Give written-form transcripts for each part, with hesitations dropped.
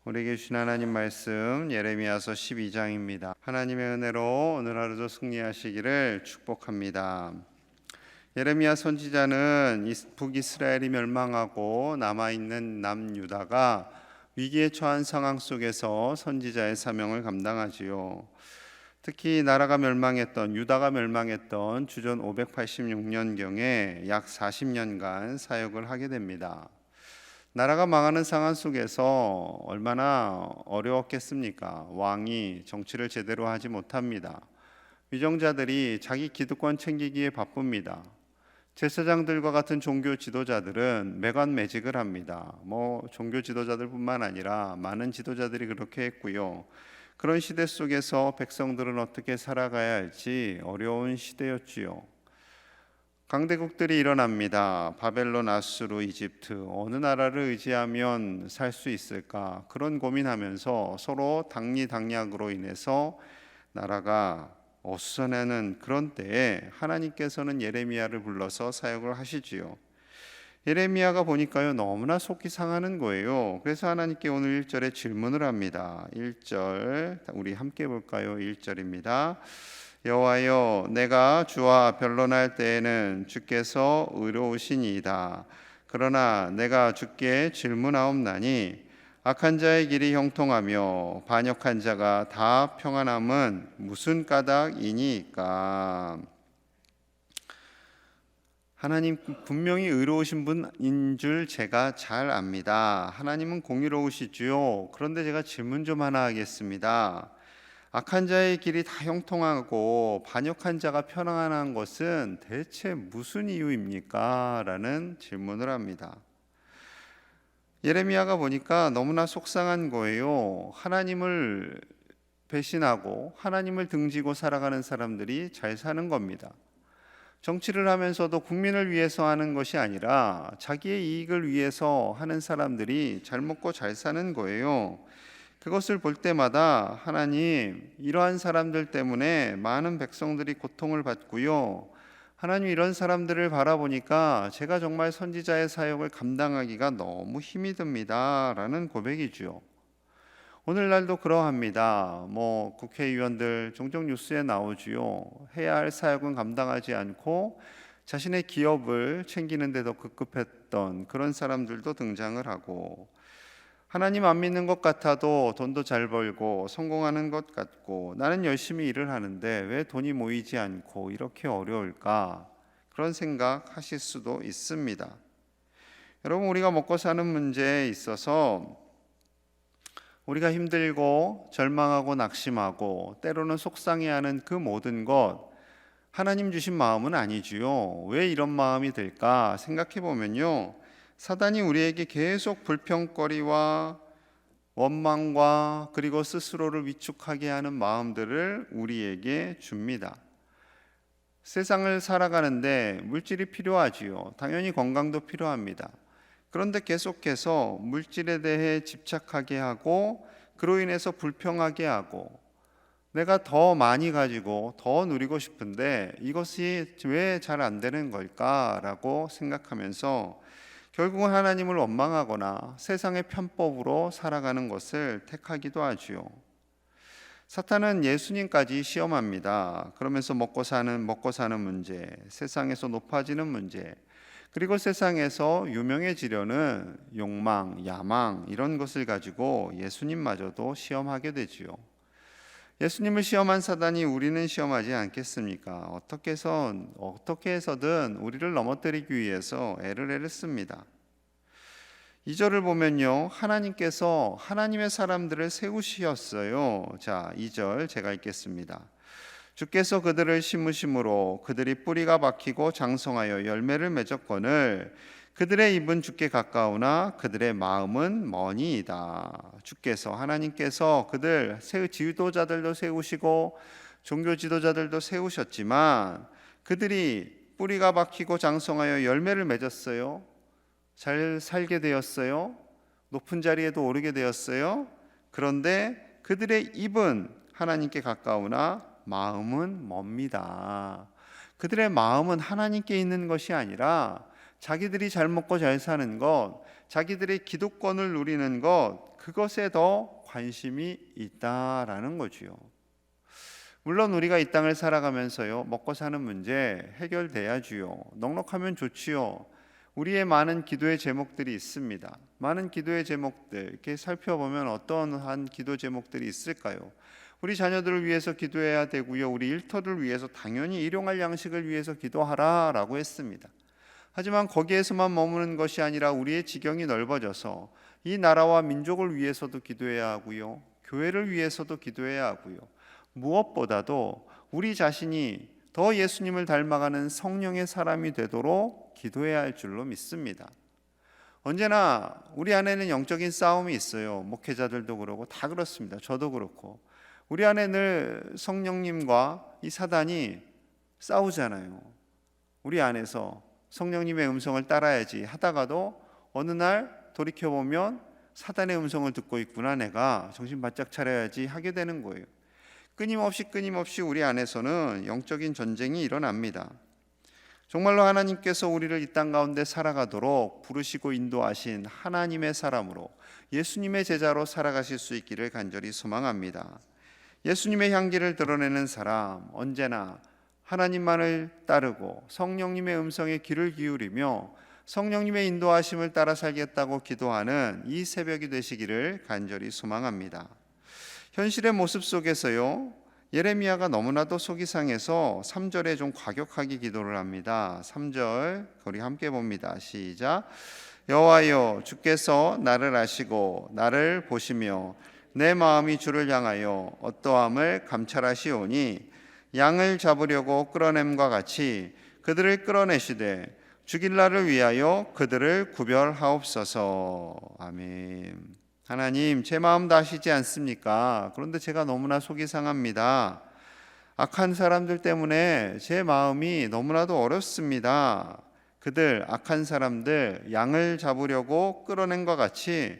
우리에게 주신 하나님 말씀 예레미야서 12장입니다. 하나님의 은혜로 오늘 하루도 승리하시기를 축복합니다. 예레미야 선지자는 북이스라엘이 멸망하고 남아있는 남유다가 위기에 처한 상황 속에서 선지자의 사명을 감당하지요. 특히 유다가 멸망했던 주전 586년경에 약 40년간 사역을 하게 됩니다. 나라가 망하는 상황 속에서 얼마나 어려웠겠습니까? 왕이 정치를 제대로 하지 못합니다. 위정자들이 자기 기득권 챙기기에 바쁩니다. 제사장들과 같은 종교 지도자들은 매관매직을 합니다. 종교 지도자들뿐만 아니라 많은 지도자들이 그렇게 했고요. 그런 시대 속에서 백성들은 어떻게 살아가야 할지 어려운 시대였지요. 강대국들이 일어납니다. 바벨론, 아수르, 이집트, 어느 나라를 의지하면 살 수 있을까? 그런 고민하면서 서로 당리당략으로 인해서 나라가 어수선하는 그런 때에 하나님께서는 예레미야를 불러서 사역을 하시지요. 예레미야가 보니까요, 너무나 속이 상하는 거예요. 그래서 하나님께 오늘 1절에 질문을 합니다. 1절 우리 함께 볼까요? 1절입니다. 여호와여, 내가 주와 변론할 때에는 주께서 의로우시니이다. 그러나 내가 주께 질문하옵나니 악한 자의 길이 형통하며 반역한 자가 다 평안함은 무슨 까닭이니까? 하나님 분명히 의로우신 분인 줄 제가 잘 압니다. 하나님은 공의로우시지요. 그런데 제가 질문 좀 하나 하겠습니다. 악한 자의 길이 다 형통하고 반역한 자가 편안한 것은 대체 무슨 이유입니까? 라는 질문을 합니다. 예레미야가 보니까 너무나 속상한 거예요. 하나님을 배신하고 하나님을 등지고 살아가는 사람들이 잘 사는 겁니다. 정치를 하면서도 국민을 위해서 하는 것이 아니라 자기의 이익을 위해서 하는 사람들이 잘 먹고 잘 사는 거예요. 그것을 볼 때마다 하나님, 이러한 사람들 때문에 많은 백성들이 고통을 받고요. 하나님, 이런 사람들을 바라보니까 제가 정말 선지자의 사역을 감당하기가 너무 힘이 듭니다. 라는 고백이죠. 오늘날도 그러합니다. 국회의원들 종종 뉴스에 나오지요. 해야 할 사역은 감당하지 않고 자신의 기업을 챙기는 데도 급급했던 그런 사람들도 등장을 하고, 하나님 안 믿는 것 같아도 돈도 잘 벌고 성공하는 것 같고 나는 열심히 일을 하는데 왜 돈이 모이지 않고 이렇게 어려울까? 그런 생각 하실 수도 있습니다. 여러분, 우리가 먹고 사는 문제에 있어서 우리가 힘들고 절망하고 낙심하고 때로는 속상해하는 그 모든 것, 하나님 주신 마음은 아니지요. 왜 이런 마음이 들까 생각해 보면요, 사단이 우리에게 계속 불평거리와 원망과 그리고 스스로를 위축하게 하는 마음들을 우리에게 줍니다. 세상을 살아가는데 물질이 필요하지요. 당연히 건강도 필요합니다. 그런데 계속해서 물질에 대해 집착하게 하고 그로 인해서 불평하게 하고 내가 더 많이 가지고 더 누리고 싶은데 이것이 왜 잘 안 되는 걸까라고 생각하면서 결국은 하나님을 원망하거나 세상의 편법으로 살아가는 것을 택하기도 하지요. 사탄은 예수님까지 시험합니다. 그러면서 먹고 사는 문제, 세상에서 높아지는 문제, 그리고 세상에서 유명해지려는 욕망, 야망, 이런 것을 가지고 예수님마저도 시험하게 되지요. 예수님을 시험한 사단이 우리는 시험하지 않겠습니까? 어떻게 해서든 우리를 넘어뜨리기 위해서 애를 씁니다. 2절을 보면요, 하나님께서 하나님의 사람들을 세우시었어요. 자, 2절 제가 읽겠습니다. 주께서 그들을 심으심으로 그들이 뿌리가 박히고 장성하여 열매를 맺었거늘 그들의 입은 주께 가까우나 그들의 마음은 머니이다. 주께서, 하나님께서 그들 지도자들도 세우시고 종교 지도자들도 세우셨지만 그들이 뿌리가 박히고 장성하여 열매를 맺었어요. 잘 살게 되었어요. 높은 자리에도 오르게 되었어요. 그런데 그들의 입은 하나님께 가까우나 마음은 멉니다. 그들의 마음은 하나님께 있는 것이 아니라 자기들이 잘 먹고 잘 사는 것, 자기들의 기득권을 누리는 것, 그것에 더 관심이 있다라는 거지요. 물론 우리가 이 땅을 살아가면서요, 먹고 사는 문제 해결돼야지요. 넉넉하면 좋지요. 우리의 많은 기도의 제목들이 있습니다. 많은 기도의 제목들 이렇게 살펴보면 어떠한 기도 제목들이 있을까요? 우리 자녀들을 위해서 기도해야 되고요. 우리 일터를 위해서 당연히 일용할 양식을 위해서 기도하라라고 했습니다. 하지만 거기에서만 머무는 것이 아니라 우리의 지경이 넓어져서 이 나라와 민족을 위해서도 기도해야 하고요. 교회를 위해서도 기도해야 하고요. 무엇보다도 우리 자신이 더 예수님을 닮아가는 성령의 사람이 되도록 기도해야 할 줄로 믿습니다. 언제나 우리 안에는 영적인 싸움이 있어요. 목회자들도 그러고 다 그렇습니다. 저도 그렇고. 우리 안에 늘 성령님과 이 사단이 싸우잖아요. 우리 안에서 성령님의 음성을 따라야지 하다가도 어느 날 돌이켜보면 사단의 음성을 듣고 있구나, 내가 정신 바짝 차려야지 하게 되는 거예요. 끊임없이 우리 안에서는 영적인 전쟁이 일어납니다. 정말로 하나님께서 우리를 이 땅 가운데 살아가도록 부르시고 인도하신 하나님의 사람으로, 예수님의 제자로 살아가실 수 있기를 간절히 소망합니다. 예수님의 향기를 드러내는 사람, 언제나 하나님만을 따르고 성령님의 음성에 귀를 기울이며 성령님의 인도하심을 따라 살겠다고 기도하는 이 새벽이 되시기를 간절히 소망합니다. 현실의 모습 속에서요, 예레미야가 너무나도 속이 상해서 3절에 좀 과격하게 기도를 합니다. 3절 우리 함께 봅니다. 시작. 여호와여, 주께서 나를 아시고 나를 보시며 내 마음이 주를 향하여 어떠함을 감찰하시오니 양을 잡으려고 끌어냄과 같이 그들을 끌어내시되 죽일 날을 위하여 그들을 구별하옵소서. 아멘. 하나님, 제 마음도 아시지 않습니까? 그런데 제가 너무나 속이 상합니다. 악한 사람들 때문에 제 마음이 너무나도 어렵습니다. 그들, 악한 사람들, 양을 잡으려고 끌어낸과 같이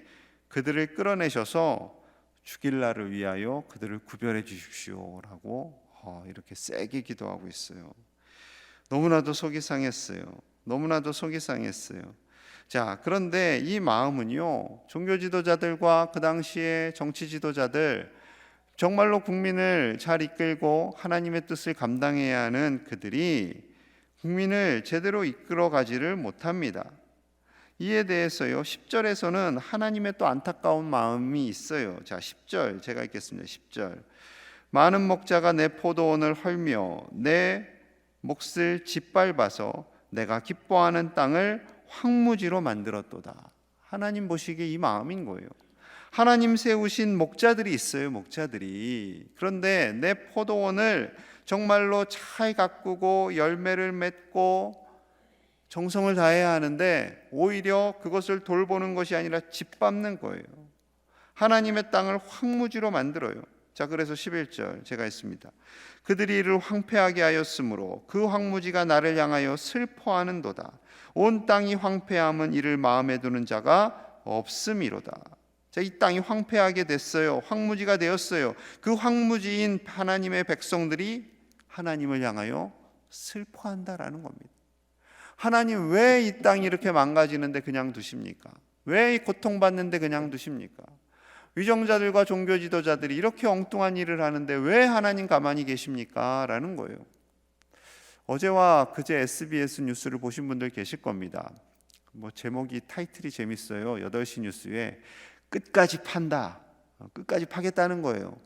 그들을 끌어내셔서 죽일 날을 위하여 그들을 구별해 주십시오라고 이렇게 세게 기도하고 있어요. 너무나도 속이 상했어요. 너무나도 속이 상했어요. 자, 그런데 이 마음은요, 종교 지도자들과 그 당시의 정치 지도자들, 정말로 국민을 잘 이끌고 하나님의 뜻을 감당해야 하는 그들이 국민을 제대로 이끌어 가지를 못합니다. 이에 대해서요, 10절에서는 하나님의 또 안타까운 마음이 있어요. 자, 10절 제가 읽겠습니다. 10절. 많은 목자가 내 포도원을 헐며 내 몫을 짓밟아서 내가 기뻐하는 땅을 황무지로 만들었도다. 하나님 보시기에 이 마음인 거예요. 하나님 세우신 목자들이 있어요. 목자들이. 그런데 내 포도원을 정말로 잘 가꾸고 열매를 맺고 정성을 다해야 하는데 오히려 그것을 돌보는 것이 아니라 짓밟는 거예요. 하나님의 땅을 황무지로 만들어요. 자, 그래서 11절 제가 했습니다. 그들이 이를 황폐하게 하였으므로 그 황무지가 나를 향하여 슬퍼하는도다. 온 땅이 황폐함은 이를 마음에 두는 자가 없음이로다. 자, 이 땅이 황폐하게 됐어요. 황무지가 되었어요. 그 황무지인 하나님의 백성들이 하나님을 향하여 슬퍼한다라는 겁니다. 하나님, 왜 이 땅이 이렇게 망가지는데 그냥 두십니까? 왜 고통받는데 그냥 두십니까? 위정자들과 종교 지도자들이 이렇게 엉뚱한 일을 하는데 왜 하나님 가만히 계십니까? 라는 거예요. 어제와 그제 SBS 뉴스를 보신 분들 계실 겁니다. 제목이 타이틀이 재밌어요. 8시 뉴스에 끝까지 판다. 끝까지 파겠다는 거예요.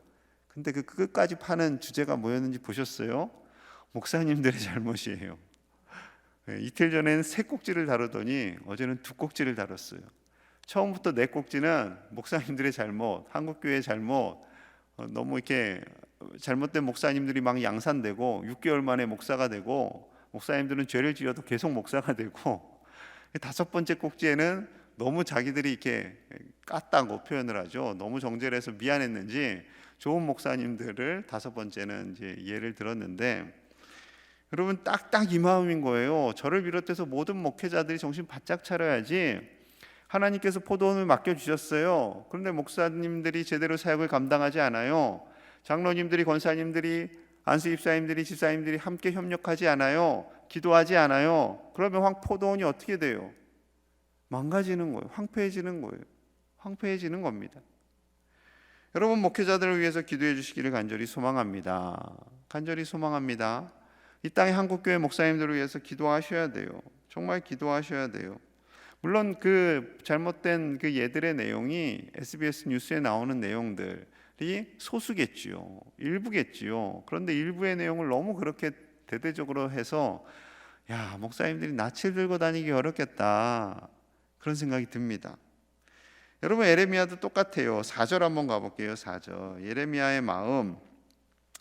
근데 그 끝까지 파는 주제가 뭐였는지 보셨어요? 목사님들의 잘못이에요. 이틀 전에는 3꼭지를 다루더니 어제는 2꼭지를 다뤘어요. 처음부터 4꼭지는 목사님들의 잘못, 한국교회의 잘못, 너무 이렇게 잘못된 목사님들이 막 양산되고 6개월 만에 목사가 되고 목사님들은 죄를 지어도 계속 목사가 되고, 5번째 꼭지에는 너무 자기들이 이렇게 깠다고 표현을 하죠. 너무 정죄를 해서 미안했는지 좋은 목사님들을 5번째는 이제 예를 들었는데, 여러분 딱딱 이 마음인 거예요. 저를 비롯해서 모든 목회자들이 정신 바짝 차려야지. 하나님께서 포도원을 맡겨주셨어요. 그런데 목사님들이 제대로 사역을 감당하지 않아요. 장로님들이, 권사님들이 안수 집사님들이 집사님들이 함께 협력하지 않아요? 기도하지 않아요? 그러면 포도원이 어떻게 돼요? 망가지는 거예요. 황폐해지는 거예요. 황폐해지는 겁니다. 여러분, 목회자들을 위해서 기도해 주시기를 간절히 소망합니다. 간절히 소망합니다. 이 땅의 한국교회 목사님들을 위해서 기도하셔야 돼요. 정말 기도하셔야 돼요. 물론 그 잘못된 그 예들의 내용이 SBS 뉴스에 나오는 내용들이 소수겠지요. 일부겠지요. 그런데 일부의 내용을 너무 그렇게 대대적으로 해서 야, 목사님들이 낯을 들고 다니기 어렵겠다, 그런 생각이 듭니다. 여러분, 예레미야도 똑같아요. 4절 한번 가볼게요. 4절. 예레미야의 마음,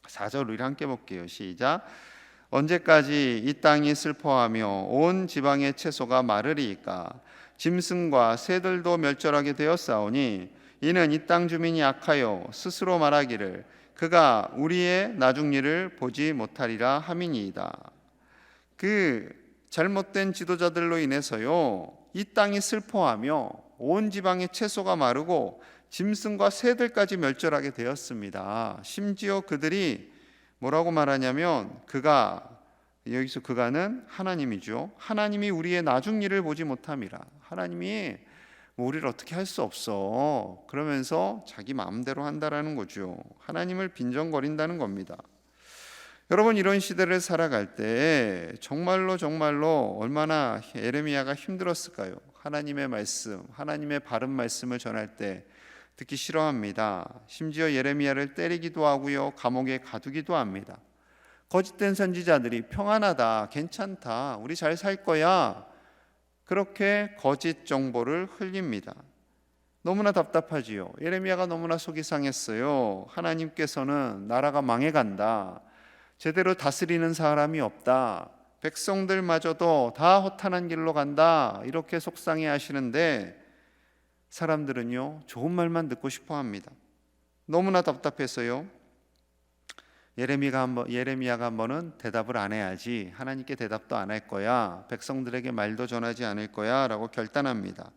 4절 우리 함께 볼게요. 시작. 언제까지 이 땅이 슬퍼하며 온 지방의 채소가 마르리이까? 짐승과 새들도 멸절하게 되었사오니 이는 이 땅 주민이 악하여 스스로 말하기를 그가 우리의 나중 일을 보지 못하리라 함이니이다. 그 잘못된 지도자들로 인해서요, 이 땅이 슬퍼하며 온 지방의 채소가 마르고 짐승과 새들까지 멸절하게 되었습니다. 심지어 그들이 뭐라고 말하냐면, 여기서 그가는 하나님이죠. 하나님이 우리의 나중 일을 보지 못함이라. 하나님이 우리를 어떻게 할 수 없어, 그러면서 자기 마음대로 한다라는 거죠. 하나님을 빈정거린다는 겁니다. 여러분, 이런 시대를 살아갈 때 정말로 얼마나 예레미야가 힘들었을까요? 하나님의 말씀, 하나님의 바른 말씀을 전할 때 듣기 싫어합니다. 심지어 예레미야를 때리기도 하고요, 감옥에 가두기도 합니다. 거짓된 선지자들이 평안하다, 괜찮다, 우리 잘 살 거야, 그렇게 거짓 정보를 흘립니다. 너무나 답답하지요. 예레미야가 너무나 속이 상했어요. 하나님께서는 나라가 망해간다, 제대로 다스리는 사람이 없다, 백성들마저도 다 허탄한 길로 간다, 이렇게 속상해 하시는데 사람들은요, 좋은 말만 듣고 싶어 합니다. 너무나 답답해서요, 예레미야가 한 번은 대답을 안 해야지, 하나님께 대답도 안 할 거야, 백성들에게 말도 전하지 않을 거야 라고 결단합니다.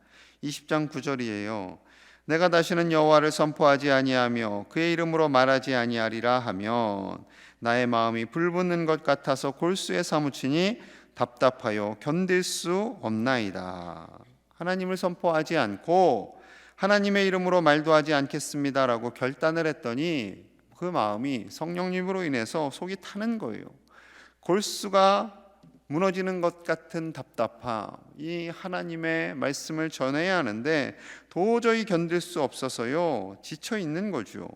20장 9절이에요. 내가 다시는 여호와를 선포하지 아니하며 그의 이름으로 말하지 아니하리라 하면 나의 마음이 불붙는 것 같아서 골수에 사무치니 답답하여 견딜 수 없나이다. 하나님을 선포하지 않고 하나님의 이름으로 말도 하지 않겠습니다라고 결단을 했더니 그 마음이 성령님으로 인해서 속이 타는 거예요. 골수가 무너지는 것 같은 답답함, 이 하나님의 말씀을 전해야 하는데 도저히 견딜 수 없어서요, 지쳐 있는 거죠.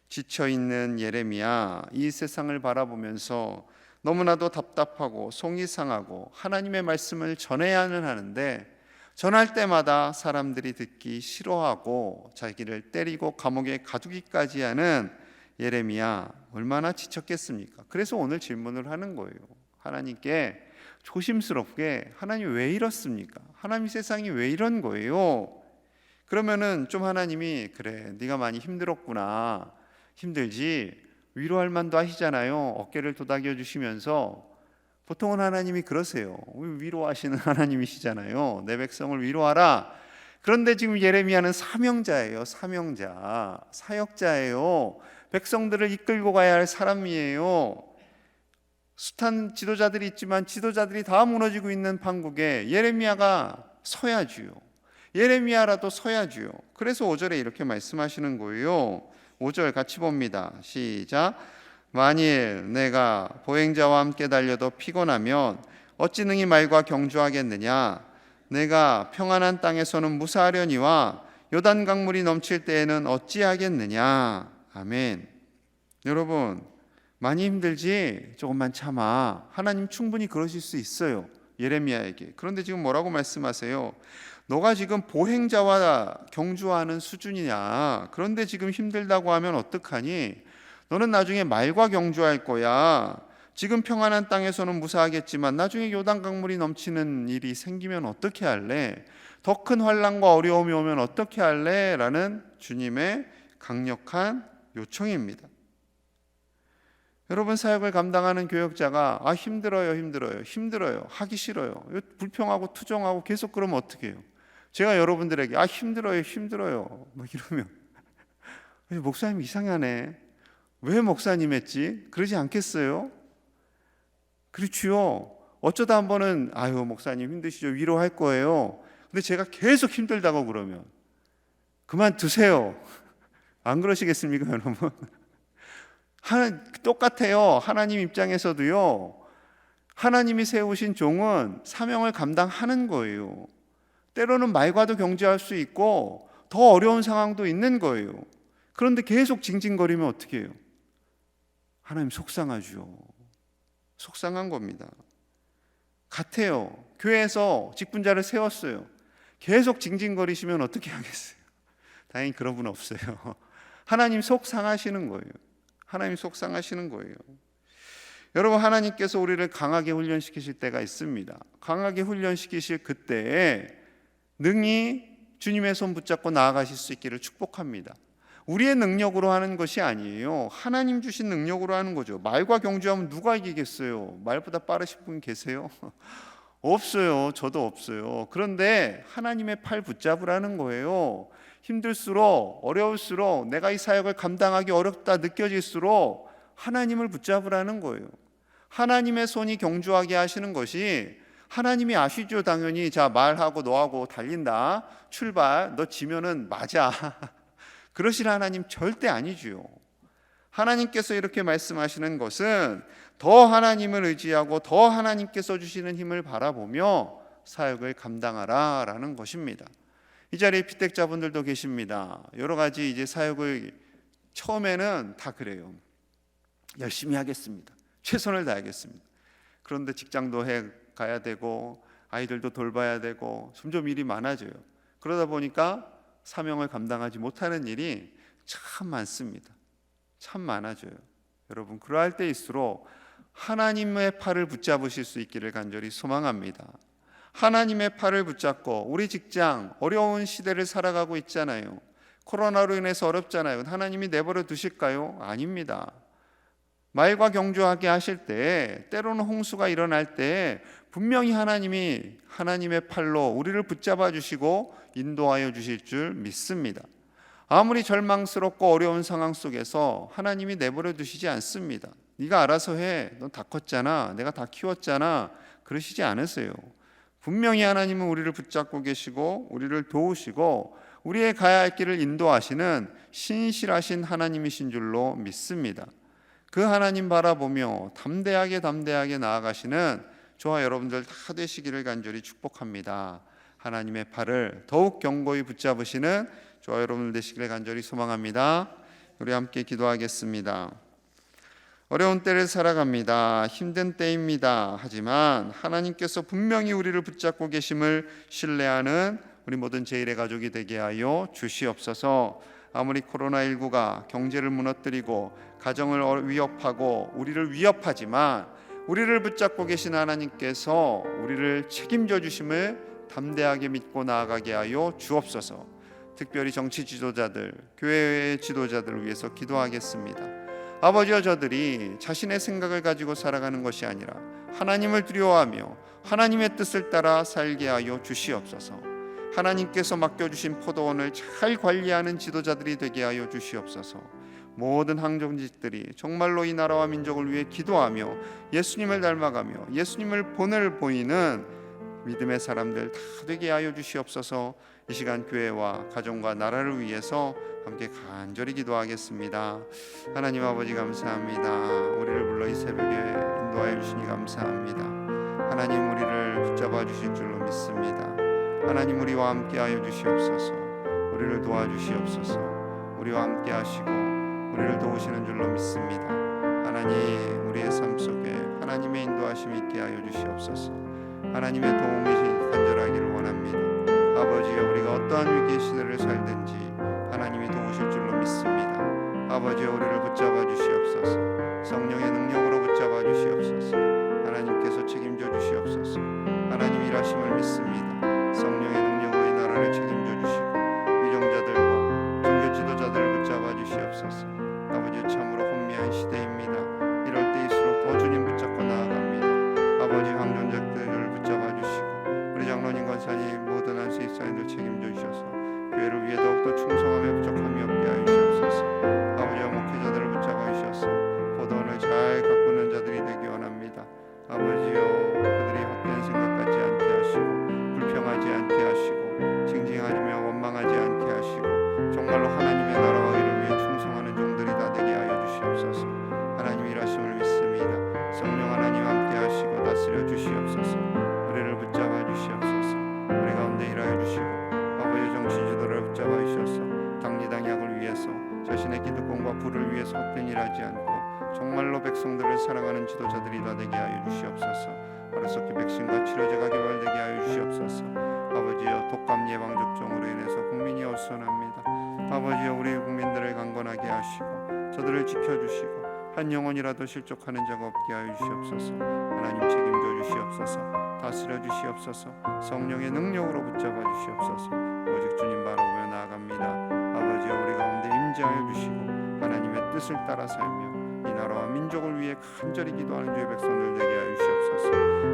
지쳐 있는 예레미야, 이 세상을 바라보면서 너무나도 답답하고 속이 상하고 하나님의 말씀을 전해야는 하는데 전할 때마다 사람들이 듣기 싫어하고 자기를 때리고 감옥에 가두기까지 하는 예레미야, 얼마나 지쳤겠습니까? 그래서 오늘 질문을 하는 거예요. 하나님께 조심스럽게, 하나님 왜 이렇습니까? 하나님, 세상이 왜 이런 거예요? 그러면은 좀 하나님이 그래, 네가 많이 힘들었구나, 힘들지, 위로할 만도 하시잖아요. 어깨를 도닥여 주시면서. 보통은 하나님이 그러세요. 위로하시는 하나님이시잖아요. 내 백성을 위로하라. 그런데 지금 예레미야는 사명자예요. 사역자예요. 백성들을 이끌고 가야 할 사람이에요. 숱한 지도자들이 있지만 지도자들이 다 무너지고 있는 판국에 예레미야가 서야지요. 예레미야라도 서야지요. 그래서 5절에 이렇게 말씀하시는 거예요. 5절 같이 봅니다. 시작. 만일 내가 보행자와 함께 달려도 피곤하면 어찌 능히 말과 경주하겠느냐? 내가 평안한 땅에서는 무사하려니와 요단 강물이 넘칠 때에는 어찌하겠느냐? 아멘. 여러분, 많이 힘들지? 조금만 참아. 하나님 충분히 그러실 수 있어요, 예레미야에게. 그런데 지금 뭐라고 말씀하세요? 너가 지금 보행자와 경주하는 수준이냐? 그런데 지금 힘들다고 하면 어떡하니? 너는 나중에 말과 경주할 거야. 지금 평안한 땅에서는 무사하겠지만 나중에 요단 강물이 넘치는 일이 생기면 어떻게 할래? 더 큰 환난과 어려움이 오면 어떻게 할래? 라는 주님의 강력한 요청입니다. 여러분, 사역을 감당하는 교역자가 힘들어요, 하기 싫어요, 불평하고 투정하고 계속 그러면 어떻게 해요? 제가 여러분들에게 힘들어요 뭐 이러면 목사님 이상하네, 왜 목사님 했지? 그러지 않겠어요? 그렇지요. 어쩌다 한 번은 아유 목사님 힘드시죠? 위로할 거예요. 근데 제가 계속 힘들다고 그러면 그만두세요. 안 그러시겠습니까, 여러분? 똑같아요. 하나님 입장에서도요. 하나님이 세우신 종은 사명을 감당하는 거예요. 때로는 말과도 경쟁할 수 있고 더 어려운 상황도 있는 거예요. 그런데 계속 징징거리면 어떻게 해요? 하나님 속상하죠. 속상한 겁니다. 같아요. 교회에서 직분자를 세웠어요. 계속 징징거리시면 어떻게 하겠어요? 다행히 그런 분 없어요. 하나님 속상하시는 거예요. 하나님 속상하시는 거예요. 여러분, 하나님께서 우리를 강하게 훈련시키실 때가 있습니다. 강하게 훈련시키실 그때에 능히 주님의 손 붙잡고 나아가실 수 있기를 축복합니다. 우리의 능력으로 하는 것이 아니에요. 하나님 주신 능력으로 하는 거죠. 말과 경주하면 누가 이기겠어요? 말보다 빠르신 분 계세요? 없어요. 저도 없어요. 그런데 하나님의 팔 붙잡으라는 거예요. 힘들수록 어려울수록 내가 이 사역을 감당하기 어렵다 느껴질수록 하나님을 붙잡으라는 거예요. 하나님의 손이 경주하게 하시는 것이 하나님이 아시죠. 당연히 자 말하고 너하고 달린다. 출발. 너 지면은 맞아. 그러실 하나님 절대 아니죠. 하나님께서 이렇게 말씀하시는 것은 더 하나님을 의지하고 더 하나님께서 주시는 힘을 바라보며 사역을 감당하라 라는 것입니다. 이 자리에 피택자분들도 계십니다. 여러 가지 이제 사역을 처음에는 다 그래요. 열심히 하겠습니다. 최선을 다하겠습니다. 그런데 직장도 해 가야 되고 아이들도 돌봐야 되고 점점 일이 많아져요. 그러다 보니까 사명을 감당하지 못하는 일이 참 많습니다. 참 많아져요. 여러분, 그러할 때일수록 하나님의 팔을 붙잡으실 수 있기를 간절히 소망합니다. 하나님의 팔을 붙잡고 우리 직장 어려운 시대를 살아가고 있잖아요. 코로나로 인해서 어렵잖아요. 하나님이 내버려 두실까요? 아닙니다. 말과 경주하게 하실 때 때로는 홍수가 일어날 때 분명히 하나님이 하나님의 팔로 우리를 붙잡아 주시고 인도하여 주실 줄 믿습니다. 아무리 절망스럽고 어려운 상황 속에서 하나님이 내버려 두시지 않습니다. 네가 알아서 해. 넌 다 컸잖아. 내가 다 키웠잖아. 그러시지 않으세요. 분명히 하나님은 우리를 붙잡고 계시고 우리를 도우시고 우리의 가야 할 길을 인도하시는 신실하신 하나님이신 줄로 믿습니다. 그 하나님 바라보며 담대하게 나아가시는 저와 여러분들 다 되시기를 간절히 축복합니다. 하나님의 팔을 더욱 견고히 붙잡으시는 저와 여러분들 되시기를 간절히 소망합니다. 우리 함께 기도하겠습니다. 어려운 때를 살아갑니다. 힘든 때입니다. 하지만 하나님께서 분명히 우리를 붙잡고 계심을 신뢰하는 우리 모든 제1의 가족이 되게 하여 주시옵소서. 아무리 코로나19가 경제를 무너뜨리고 가정을 위협하고 우리를 위협하지만 우리를 붙잡고 계신 하나님께서 우리를 책임져 주심을 담대하게 믿고 나아가게 하여 주옵소서. 특별히 정치 지도자들, 교회의 지도자들을 위해서 기도하겠습니다. 아버지와 저들이 자신의 생각을 가지고 살아가는 것이 아니라 하나님을 두려워하며 하나님의 뜻을 따라 살게 하여 주시옵소서. 하나님께서 맡겨주신 포도원을 잘 관리하는 지도자들이 되게 하여 주시옵소서. 모든 항정직들이 정말로 이 나라와 민족을 위해 기도하며 예수님을 닮아가며 예수님을 본을 보이는 믿음의 사람들 다 되게 하여 주시옵소서. 이 시간 교회와 가정과 나라를 위해서 함께 간절히 기도하겠습니다. 하나님 아버지 감사합니다. 우리를 불러 이 새벽에 인도하여 주시니 감사합니다. 하나님 우리를 붙잡아 주실 줄로 믿습니다. 하나님 우리와 함께 하여 주시옵소서. 우리를 도와주시옵소서. 우리와 함께 하시고 우리를 도우시는 줄로 믿습니다. 하나님 우리의 삶 속에 하나님의 인도하심이 있게 하여 주시옵소서. 하나님의 도움이 간절하기를 원합니다. 아버지여 우리가 어떠한 위기의 시대를 살든지 하나님이 도우실 줄로 믿습니다. 아버지여 우리를 붙잡아 주시옵소서. 성령의 능력으로 붙잡아 주시옵소서. 하나님께서 책임져 주시옵소서. 하나님 일하심을 믿습니다. 성령의 능력으로 이 나라를 책임져 주시고 위정자들과 종교 지도자들을 붙잡아 주시옵소서. 아버지 참으로 혼미한 시대입니다. 이럴 때일수록 더 주님 붙잡고 나아갑니다. 아버지 황존자들을 붙잡아 주시고 우리 장로님 권사님 모든 안수 입사님들 책임져 주셔서 교회를 위해 더욱더 충성하며 부족함이 없게 하여 주시옵소서. 아버지와 목회자들을 붙잡아 주셔서 안일하지 않고 정말로 백성들을 사랑하는 지도자들이 다 되게 하여 주시옵소서. 하루속히 백신과 치료제가 개발되게 하여 주시옵소서. 아버지여, 독감 예방 접종으로 인해서 국민이 어수선합니다. 아버지여, 우리 국민들을 강건하게 하시고 저들을 지켜주시고 한 영혼이라도 실족하는 자가 없게 하여 주시옵소서. 하나님 책임져 주시옵소서. 다스려 주시옵소서. 성령의 능력으로 붙잡아 주시옵소서. 오직 주님 바로 보여 나아갑니다. 아버지여, 우리 가운데 임재하여 주시고 하나님의 뜻을 따라 살며 이 나라와 민족을 위해 간절히 기도하는 주의 백성들 되게 하여 주시옵소서.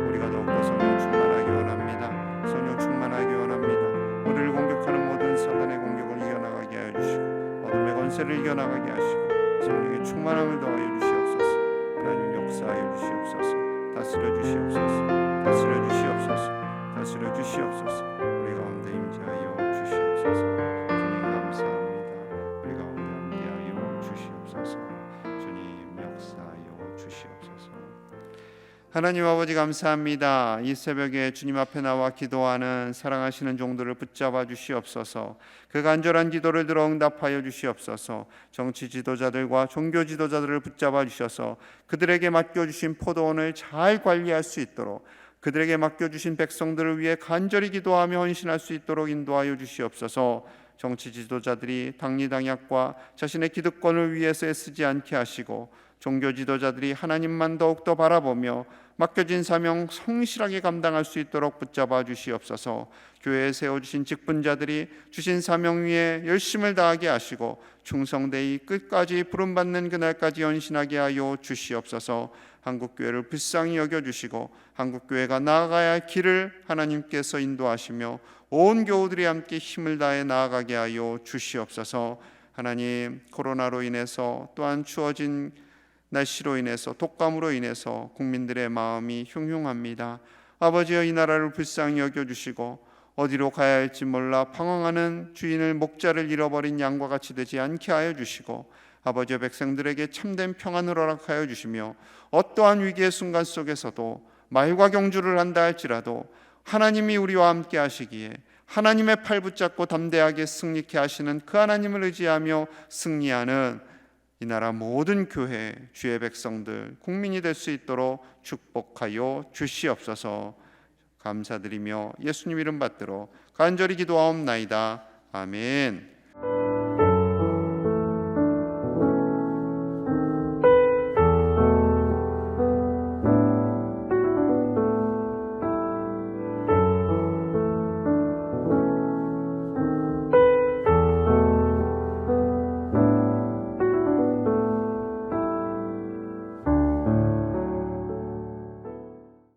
우리가 더욱더 성령 충만하기 원합니다. 성령 충만하기 원합니다. 우리를 공격하는 모든 사단의 공격을 이겨나가게 하여 주시고 어둠의 권세를 이겨나가게 하시고 성령의 충만함을 더하여 주시옵소서. 하나님 역사하여 주시옵소서. 다스려 주시옵소서. 다스려 주시옵소서. 다스려 주시옵소서. 우리 가운데 임재하여 주시옵소서. 주님 감사합니다. 우리 가운데 함께하여 주시옵소서. 주님 역사하여 주시옵소서. 하나님 아버지 감사합니다. 이 새벽에 주님 앞에 나와 기도하는 사랑하시는 종들을 붙잡아 주시옵소서. 그 간절한 기도를 들어 응답하여 주시옵소서. 정치 지도자들과 종교 지도자들을 붙잡아 주셔서 그들에게 맡겨주신 포도원을 잘 관리할 수 있도록, 그들에게 맡겨주신 백성들을 위해 간절히 기도하며 헌신할 수 있도록 인도하여 주시옵소서. 정치 지도자들이 당리당약과 자신의 기득권을 위해서 애쓰지 않게 하시고 종교 지도자들이 하나님만 더욱더 바라보며 맡겨진 사명 성실하게 감당할 수 있도록 붙잡아 주시옵소서. 교회에 세워주신 직분자들이 주신 사명 위에 열심을 다하게 하시고 충성되이 끝까지 부름받는 그날까지 헌신하게 하여 주시옵소서. 한국교회를 불쌍히 여겨주시고 한국교회가 나아가야 할 길을 하나님께서 인도하시며 온 교우들이 함께 힘을 다해 나아가게 하여 주시옵소서. 하나님, 코로나로 인해서 또한 추워진 날씨로 인해서 독감으로 인해서 국민들의 마음이 흉흉합니다. 아버지여, 이 나라를 불쌍히 여겨주시고 어디로 가야 할지 몰라 방황하는 주인을 목자를 잃어버린 양과 같이 되지 않게 하여 주시고 아버지여, 백성들에게 참된 평안을 허락하여 주시며 어떠한 위기의 순간 속에서도 말과 경주를 한다 할지라도 하나님이 우리와 함께 하시기에 하나님의 팔 붙잡고 담대하게 승리케 하시는 그 하나님을 의지하며 승리하는 이 나라 모든 교회 주의 백성들 국민이 될 수 있도록 축복하여 주시옵소서. 감사드리며 예수님 이름 받들어 간절히 기도하옵나이다. 아멘.